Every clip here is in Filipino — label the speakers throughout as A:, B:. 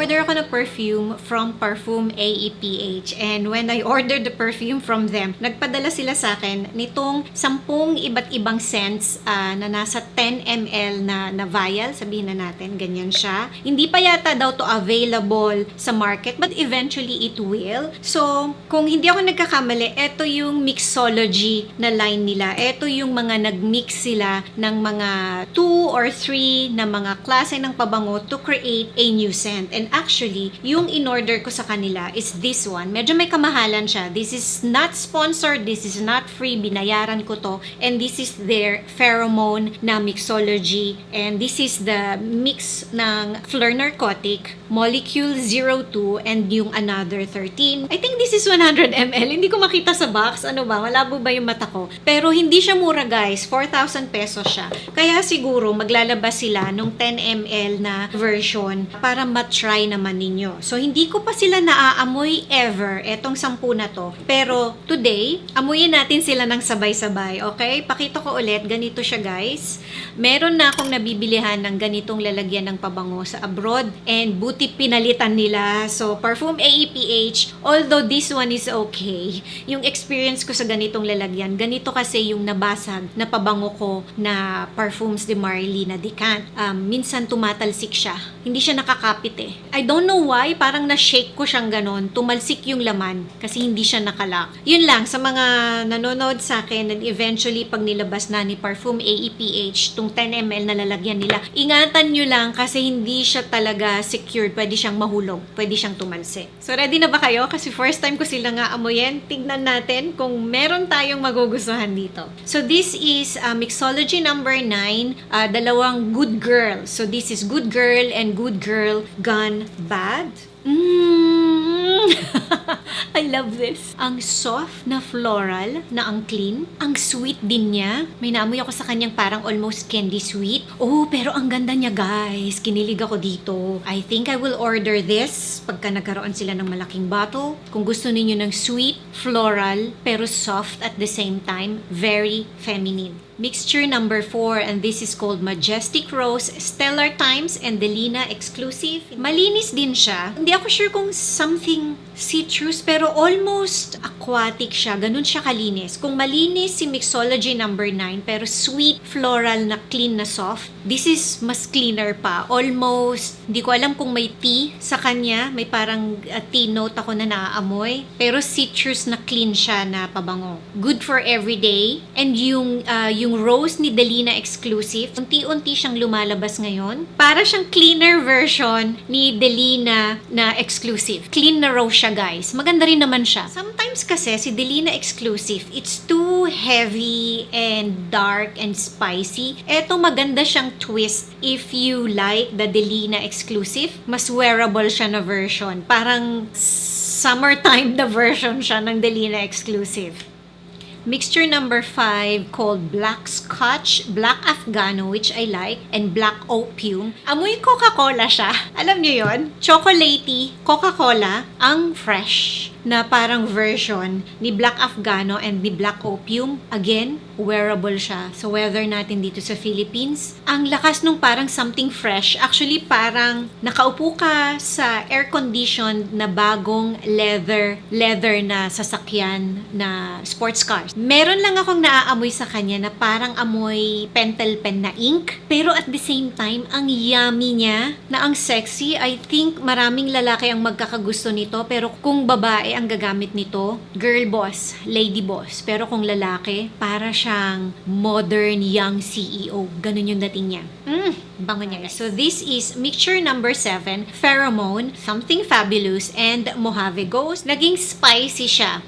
A: Nag-order ako ng perfume from Parfum AEPH. And when I ordered the perfume from them, nagpadala sila sa akin nitong 10 iba't ibang scents na nasa 10 ml na vial, sabihin na natin, ganyan siya. Hindi pa yata daw to available sa market, but eventually it will. So, kung hindi ako nagkakamali, ito yung mixology na line nila. Ito yung mga nag-mix sila ng mga 2 or 3 na mga klase ng pabango to create a new scent. And actually, yung in-order ko sa kanila is this one. Medyo may kamahalan siya. This is not sponsored, this is not free, binayaran ko to. And this is their pheromone na mixology. And this is the mix ng Fleur Narcotic, Molecule 02, and yung another 13. I think this is 100 ml. Hindi ko makita sa box. Ano ba? Malabo ba yung mata ko? Pero hindi siya mura, guys. 4,000 pesos siya. Kaya siguro maglalabas sila nung 10 ml na version para matry naman ninyo. So, hindi ko pa sila naaamoy ever etong 10 na to. Pero today, amuyin natin sila ng sabay-sabay. Okay? Pakita ko ulit. Ganito siya, guys. Meron na akong nabibilihan ng ganitong lalagyan ng pabango sa abroad, and buti pinalitan nila. So, Parfum AEPH, although this one is okay, yung experience ko sa ganitong lalagyan, ganito kasi yung nabasag na pabango ko na Parfums de Marly na decant. Minsan tumatalsik siya. Hindi siya nakakapit eh. I don't know why, parang na-shake ko siyang ganon, tumalsik yung laman kasi hindi siya nakalak. Yun lang, sa mga nanonood sa akin, and eventually pag nilabas na ni Parfum AEPH, tong 10 ml na lalagyan nila, ingatan nyo lang kasi hindi siya talaga secured. Pwede siyang mahulog. Pwede siyang tumalsik. So, ready na ba kayo? Kasi first time ko sila nga amuyin. Tignan natin kung meron tayong magugustuhan dito. So, this is mixology number 9. Dalawang Good Girl. So, this is Good Girl and Good Girl Gone Bad. I love this. Ang soft na floral na ang clean. Ang sweet din niya. May naamoy ako sa kanyang parang almost candy sweet. Oh, pero ang ganda niya, guys. Kinilig ako dito. I think I will order this pagka nagkaroon sila ng malaking bottle. Kung gusto ninyo ng sweet, floral, pero soft at the same time, very feminine. Mixture number 4, and this is called Majestic Rose, Stellar Times, and Delina Exclusive. Malinis din siya. Hindi ako sure kung something citrus, pero almost aquatic siya. Ganun siya kalinis. Kung malinis si Mixology number 9, pero sweet, floral na clean na soft, this is mas cleaner pa. Almost, hindi ko alam kung may tea sa kanya. May parang tea note ako na naaamoy. Pero citrus na clean siya na pabango. Good for everyday. And yung rose ni Delina Exclusive, unti-unti siyang lumalabas ngayon. Para siyang cleaner version ni Delina na Exclusive. Clean na rose siya, guys. Maganda rin naman siya. Sometimes kasi si Delina Exclusive, it's too heavy and dark and spicy. Eto maganda siyang twist if you like the Delina Exclusive. Mas wearable siya na version. Parang summertime na version siya ng Delina Exclusive. Mixture number 5 called Black Scotch, Black Afghano, which I like, and Black Opium. Amoy Coca-Cola siya. Alam niyo yon? Chocolatey Coca-Cola, ang fresh na parang version ni Black Afghano and ni Black Opium. Again, wearable siya. So, weather natin dito sa Philippines. Ang lakas nung parang something fresh. Actually, parang nakaupo ka sa air-conditioned na bagong leather na sasakyan na sports cars. Meron lang akong naaamoy sa kanya na parang amoy pentel pen na ink. Pero at the same time, ang yummy niya, na ang sexy. I think maraming lalaki ang magkakagusto nito. Pero kung babae ang gagamit nito, girl boss, lady boss. Pero kung lalaki, para siyang modern young CEO. Ganun yung dating niya. Bango niya. So this is mixture number 7, Pheromone, Something Fabulous, and Mojave Ghost. Naging spicy siya.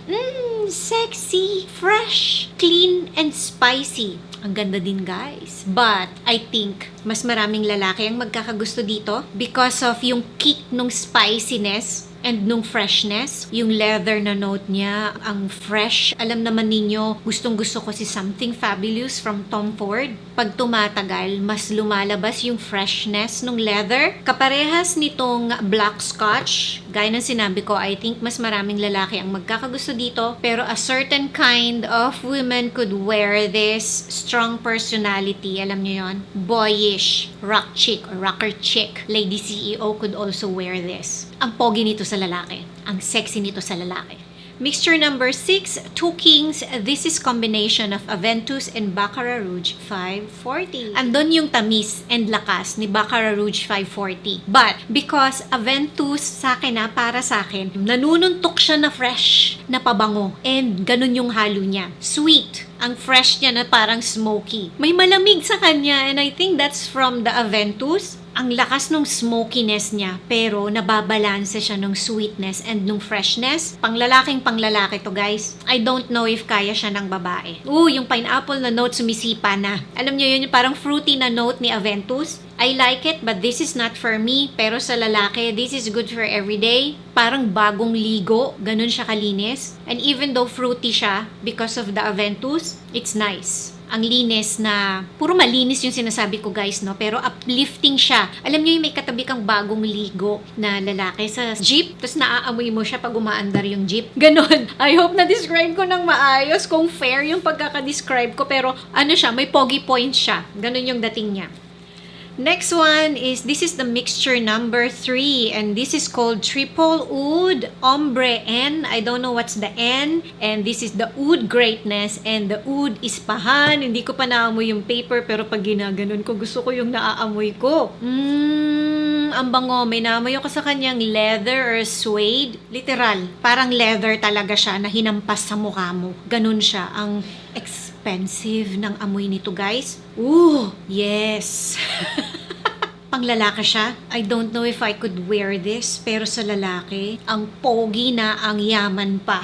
A: Sexy, fresh, clean, and spicy. Ang ganda din, guys. But, I think, mas maraming lalaki ang magkakagusto dito because of yung kick nung spiciness and nung freshness. Yung leather na note niya, ang fresh. Alam naman ninyo, gustong gusto ko si Something Fabulous from Tom Ford. Pag tumatagal, mas lumalabas yung freshness nung leather. Kaparehas nitong black scotch. Gaya ng sinabi ko, I think mas maraming lalaki ang magkakagusto dito. Pero a certain kind of women could wear this. Strong personality, alam nyo yon, boyish, rock chick or rocker chick. Lady CEO could also wear this. Ang pogi nito sa lalaki. Ang sexy nito sa lalaki. Mixture number 6, Two Kings. This is combination of Aventus and Baccarat Rouge 540. Andun yung tamis and lakas ni Baccarat Rouge 540. But, because Aventus sa akin para sa akin, nanununtok siya na fresh, na pabango. And ganun yung halo niya. Sweet. Ang fresh niya na parang smoky. May malamig sa kanya and I think that's from the Aventus. Ang lakas nung smokiness niya, pero nababalanse siya nung sweetness and nung freshness. Panglalaking panglalaki to, guys. I don't know if kaya siya ng babae. Yung pineapple na note sumisipa na. Alam niyo yun, yung parang fruity na note ni Aventus. I like it, but this is not for me. Pero sa lalaki, this is good for everyday. Parang bagong ligo, ganun siya kalinis. And even though fruity siya, because of the Aventus, it's nice. Ang linis na, puro malinis yung sinasabi ko, guys, no? Pero uplifting siya. Alam niyo yung may katabi kang bagong ligo na lalaki sa jeep, tapos naaamoy mo siya pag umaandar yung jeep. Ganon. I hope na-describe ko ng maayos, kung fair yung pagkaka-describe ko, pero ano siya, may pogi point siya. Ganon yung dating niya. Next one is, this is the mixture number 3, and this is called Triple Oud Ombre N. I don't know what's the N, and this is the oud greatness, and the oud ispahan. Hindi ko pa naamoy yung paper, pero pag ginaganon ko, gusto ko yung naaamoy ko. Ang bango. May naamoy ako sa kanyang leather or suede. Literal, parang leather talaga siya na hinampas sa mukha mo. Ganun siya. Ang expensive ng amoy nito, guys. Yes. Panglalaki siya. I don't know if I could wear this, pero sa lalaki, ang pogi na, ang yaman pa.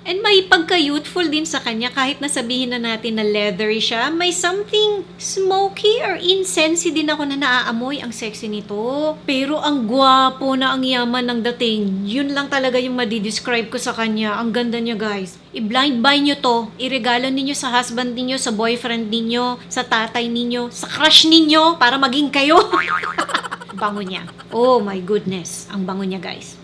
A: And may pagka-youthful din sa kanya, kahit nasabihin na natin na leathery siya, may something smoky or incensey din ako na naaamoy. Ang sexy nito. Pero ang gwapo na, ang yaman ng dating. Yun lang talaga yung madidescribe ko sa kanya. Ang ganda niya, guys. I-blind buy nyo to. Iregalo ninyo sa husband ninyo, sa boyfriend ninyo, sa tatay ninyo, sa crush ninyo, para maging kayo. Bango niya. Oh my goodness. Ang bango niya, guys.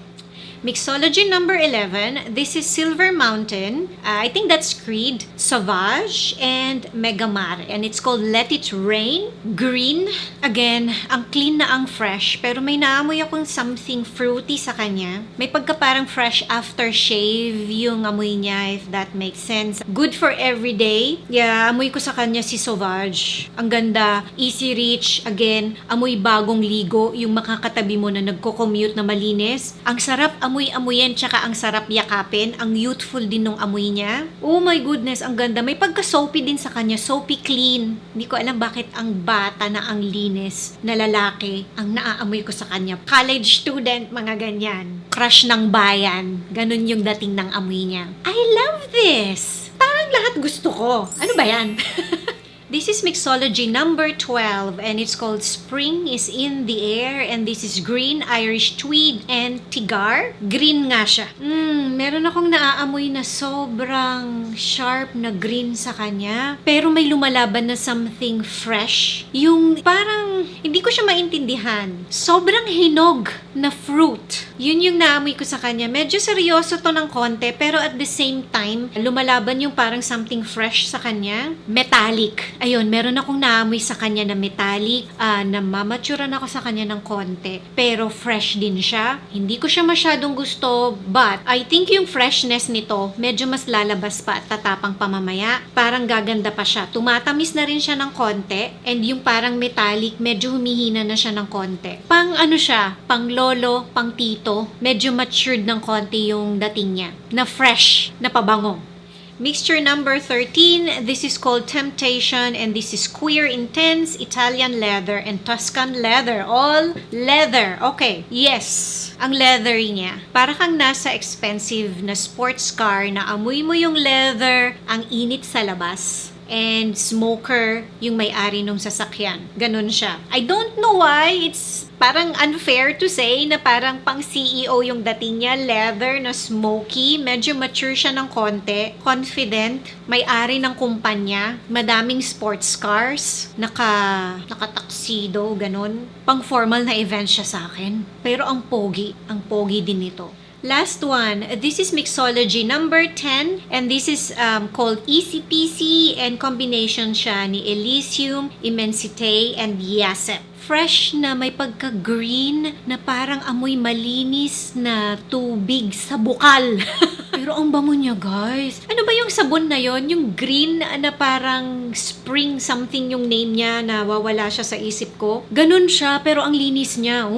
A: Mixology number 11, this is Silver Mountain. I think that's Creed, Sauvage, and Megamar. And it's called Let It Rain. Green. Again, ang clean na ang fresh. Pero may naamoy akong something fruity sa kanya. May pagka parang fresh aftershave yung amoy niya, if that makes sense. Good for everyday. Yeah, amoy ko sa kanya si Sauvage. Ang ganda. Easy reach. Again, amoy bagong ligo. Yung makakatabi mo na nagko-commute na malinis. Ang sarap amoy-amoyin, tsaka ang sarap yakapin. Ang youthful din nung amoy niya. Oh my goodness, ang ganda. May pagka-soapy din sa kanya. Soapy clean. Hindi ko alam bakit ang bata na ang linis na lalaki ang naaamoy ko sa kanya. College student, mga ganyan. Crush ng bayan. Ganun yung dating ng amoy niya. I love this! Parang lahat gusto ko. Ano ba yan? This is mixology number 12 and it's called Spring is in the Air, and this is green, Irish tweed, and tigar. Green nga siya. Meron akong naaamoy na sobrang sharp na green sa kanya, pero may lumalaban na something fresh. Yung parang hindi ko siya maintindihan. Sobrang hinog na fruit. Yun yung naamoy ko sa kanya. Medyo seryoso to ng konti, pero at the same time, lumalaban yung parang something fresh sa kanya. Metallic. Ayun, meron akong naamoy sa kanya na metallic, namamaturan ako sa kanya ng konti, pero fresh din siya. Hindi ko siya masyadong gusto, but I think yung freshness nito, medyo mas lalabas pa at tatapang pamamaya. Parang gaganda pa siya. Tumatamis na rin siya ng konti, and yung parang metallic, medyo humihina na siya ng konti. Pang ano siya, pang lolo, pang tito, medyo matured ng konti yung dating niya. Na fresh, na pabango. Mixture number 13, this is called Temptation, and this is Queer Intense, Italian Leather, and Tuscan Leather. All leather. Okay, yes. Ang leathery niya. Para kang nasa expensive na sports car na amoy mo yung leather, ang init sa labas. and smoker yung may-ari nung sasakyan. Ganon siya. I don't know why. It's parang unfair to say na parang pang CEO yung dating niya. Leather na smoky. Medyo mature siya ng konti. Confident. May-ari ng kumpanya. Madaming sports cars. Naka-tuxedo. Ganon. Pang formal na event siya sa akin. Pero ang pogi. Ang pogi din nito. Last one, this is mixology number 10 and this is called Easy Peasy and combination siya ni Elysium, Immensité, and Yasep. Fresh na may pagka-green na parang amoy malinis na tubig sa bukal. Pero ang bango niya, guys. Ano ba yung sabon na yon? Yung green na parang spring something yung name niya na wawala siya sa isip ko. Ganun siya, pero ang linis niya.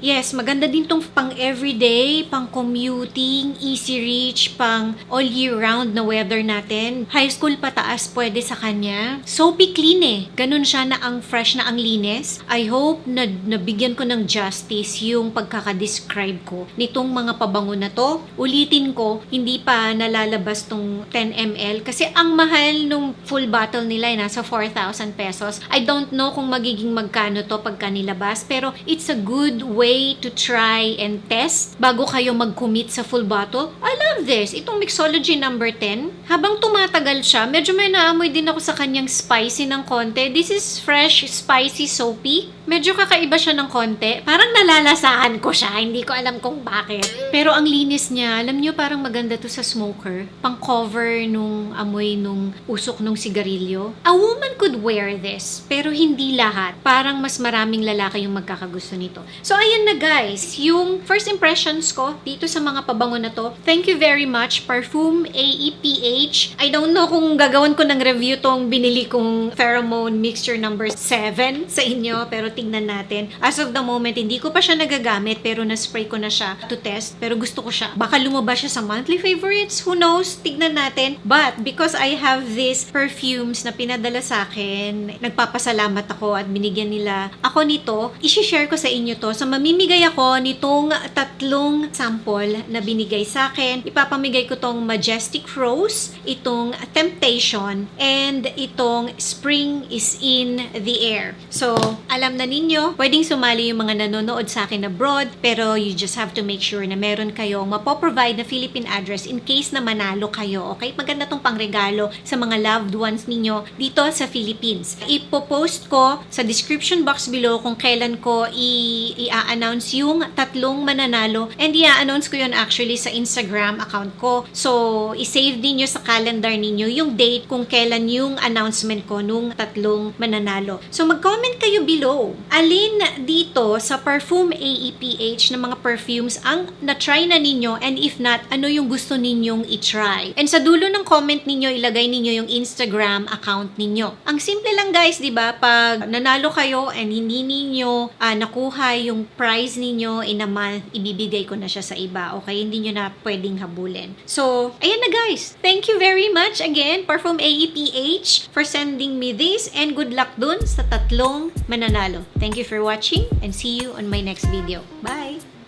A: Yes, maganda din tong pang everyday, pang commuting, easy reach, pang all year round na weather natin. High school pataas pwede sa kanya. Soapy clean eh. Ganun siya na ang fresh na ang linis. I hope na nabigyan ko ng justice yung pagkakadescribe ko nitong mga pabango na to. Ulitin ko, hindi pa nalalabas tong 10 ml kasi ang mahal nung full bottle nila ay nasa 4,000 pesos. I don't know kung magiging magkano to pagka nilabas pero it's a good way to try and test bago kayo mag-commit sa full bottle. I love this. Itong mixology number 10. Habang tumatagal siya, medyo may naamoy din ako sa kanyang spicy ng konti. This is fresh, spicy, soapy. Medyo kakaiba siya ng konti. Parang nalalasahan ko siya. Hindi ko alam kung bakit. Pero ang linis niya, alam niyo parang maganda to sa smoker. Pang cover nung amoy nung usok nung sigarilyo. A woman could wear this. Pero hindi lahat. Parang mas maraming lalaki yung magkakagusto nito. So ayan na guys. Yung first impressions ko dito sa mga pabango na to. Thank you very much. Parfum AEPH. I don't know kung gagawan ko ng review tong binili kong pheromone mixture number 7 sa inyo. Pero tingnan natin. As of the moment, hindi ko pa siya nagagamit pero na-spray ko na siya to test. Pero gusto ko siya. Baka lumabas siya sa monthly favorites. Who knows? Tignan natin. But because I have these perfumes na pinadala sa akin, nagpapasalamat ako at binigyan nila ako nito. I-share ko sa inyo to. So mamimigay ako nitong 3 sample na binigay sa akin. Ipapamigay ko tong Majestic Rose, itong Temptation, and itong Spring is in the Air. So, alam na ninyo, pwedeng sumali yung mga nanonood sa akin abroad, pero you just have to make sure na meron kayong mapoprovide na Philippine address in case na manalo kayo, okay? Maganda tong pangregalo sa mga loved ones ninyo dito sa Philippines. Ipopost ko sa description box below kung kailan ko i-announce yung 3 mananalo and i-announce ko yun actually sa Instagram account ko. So, i-save din nyo sa calendar ninyo yung date kung kailan yung announcement ko nung 3 mananalo. So, mag-comment kayo below. Alin dito sa Parfum AEPH na mga perfumes ang na-try na ninyo and if not, ano yung gusto ninyong i-try? And sa dulo ng comment ninyo, ilagay ninyo yung Instagram account ninyo. Ang simple lang guys, di ba? Pag nanalo kayo and hindi ninyo nakuha yung prize ninyo in a month, ibibigay ko na siya sa iba. Okay? Hindi nyo na pwedeng habulin. So, ayan na guys. Thank you very much again, Parfum AEPH, for sending me this and good luck dun sa 3 mananalo. Thank you for watching and see you on my next video. Bye!